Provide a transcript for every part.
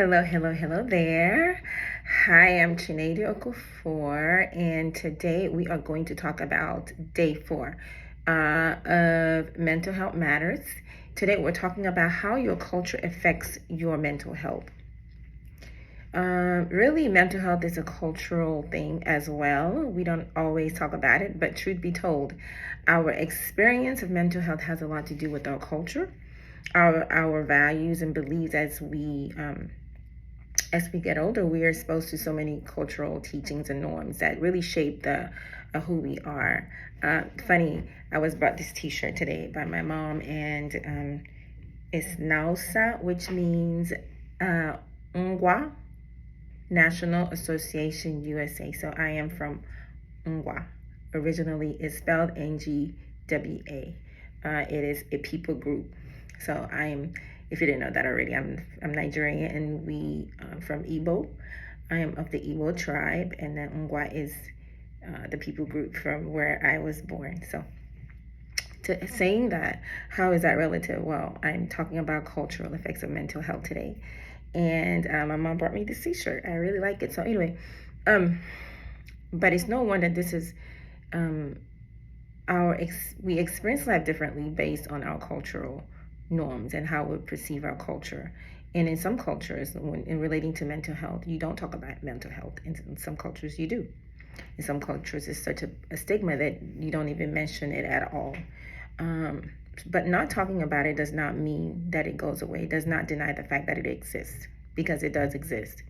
Hello there. Hi, I'm Chinedu Okafor, and today we are going to talk about day 4 of Mental Health Matters. Today we're talking about how your culture affects your mental health. Really, mental health is a cultural thing as well. We don't always talk about it, but truth be told, our experience of mental health has a lot to do with our culture, our values and beliefs as we get older. We are exposed to so many cultural teachings and norms that really shape the who we are. Funny, I was brought this T-shirt today by my mom, and it's NAUSA, which means Ngwa, National Association USA. So I am from Ngwa. Originally, it's spelled Ngwa. It is a people group. So if you didn't know that already, I'm Nigerian, and we from Igbo. I am of the Igbo tribe, and then Ngwa is the people group from where I was born. So saying that, how is that relative? Well, I'm talking about cultural effects of mental health today. And my mom brought me this T-shirt. I really like it. So anyway, but it's no wonder this is we experience life differently based on our cultural norms and how we perceive our culture. And in some cultures, in relating to mental health, you don't talk about mental health. In some cultures, you do. In some cultures, it's such a stigma that you don't even mention it at all. But not talking about it does not mean that it goes away. It does not deny the fact that it exists, because it does exist.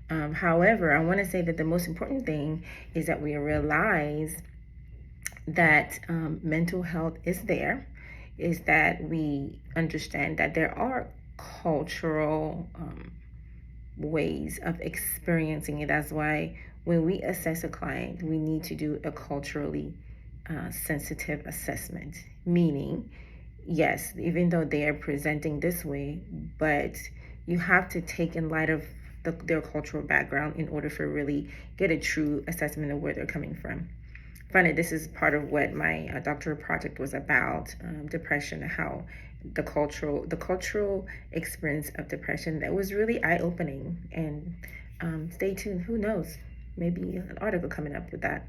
However, I want to say that the most important thing is that we realize that mental health is there, is that we understand that there are cultural ways of experiencing it. That's why when we assess a client, we need to do a culturally sensitive assessment, meaning, yes, even though they are presenting this way, but you have to take in light of their cultural background in order for really get a true assessment of where they're coming from. Funny, this is part of what my doctoral project was about, depression, how the cultural experience of depression, that was really eye-opening. And stay tuned, who knows, maybe an article coming up with that.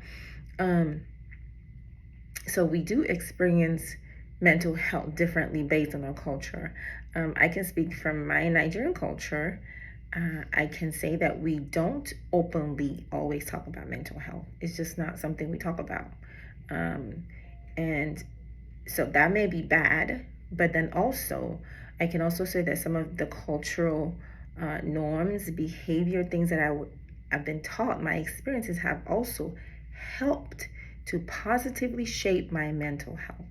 So we do experience mental health differently based on our culture. I can speak from my Nigerian culture. I can say that we don't openly always talk about mental health. It's just not something we talk about. And so that may be bad, but then also, I can also say that some of the cultural norms, behavior, things that I've been taught, my experiences have also helped to positively shape my mental health.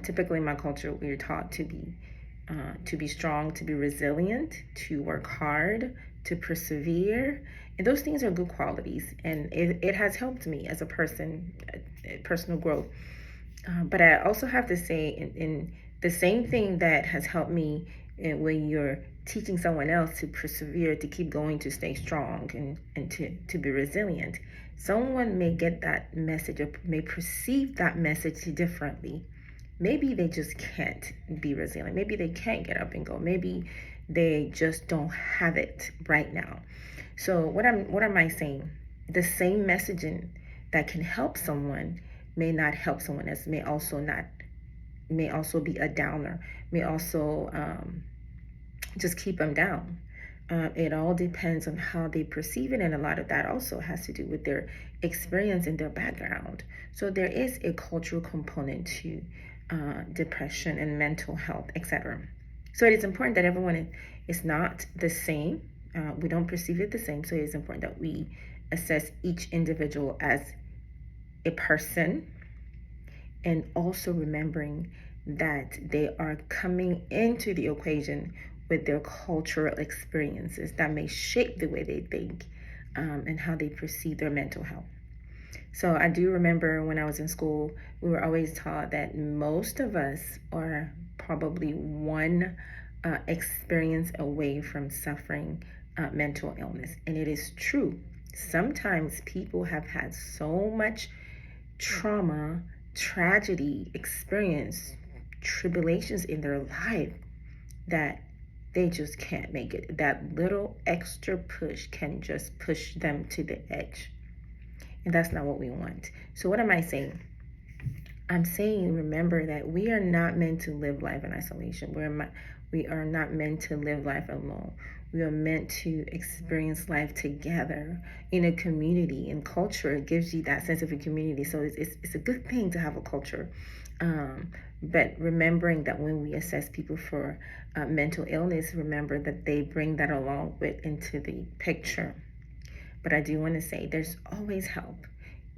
Typically in my culture, we are taught to be strong, to be resilient, to work hard, to persevere. And those things are good qualities. And it has helped me as a person, personal growth. But I also have to say, in the same thing that has helped me when you're teaching someone else to persevere, to keep going, to stay strong, and to be resilient, someone may get that message or may perceive that message differently. Maybe they just can't be resilient. Maybe they can't get up and go. Maybe they just don't have it right now. So what am I saying? The same messaging that can help someone may not help someone else. May also be a downer. May also just keep them down. It all depends on how they perceive it, and a lot of that also has to do with their experience and their background. So there is a cultural component to depression and mental health, etc. So it is important that everyone is not the same. We don't perceive it the same. So it is important that we assess each individual as a person, and also remembering that they are coming into the equation with their cultural experiences that may shape the way they think and how they perceive their mental health. So I do remember when I was in school, we were always taught that most of us are probably one experience away from suffering mental illness. And it is true. Sometimes people have had so much trauma, tragedy, experience, tribulations in their life that they just can't make it. That little extra push can just push them to the edge. And that's not what we want. So what am I saying? I'm saying, remember that we are not meant to live life in isolation. We are not meant to live life alone. We are meant to experience life together in a community. And culture, it gives you that sense of a community. So it's a good thing to have a culture. But remembering that when we assess people for mental illness, remember that they bring that along with into the picture. But I do want to say there's always help.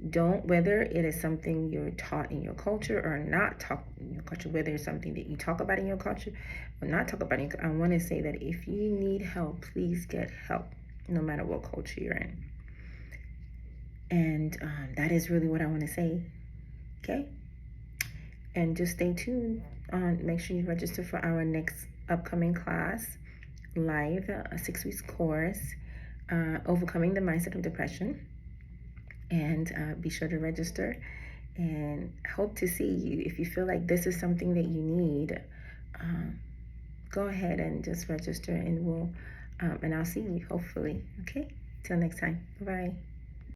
Don't, whether it is something you're taught in your culture or not taught in your culture, whether it's something that you talk about in your culture or not talk about in your, I want to say that if you need help, please get help, no matter what culture you're in. And that is really what I want to say. Okay? And just stay tuned. Make sure you register for our next upcoming class, live, a 6 weeks course, Overcoming the Mindset of Depression. And be sure to register, and hope to see you. If you feel like this is something that you need, go ahead and just register, and and I'll see you hopefully. Okay, till next time. Bye.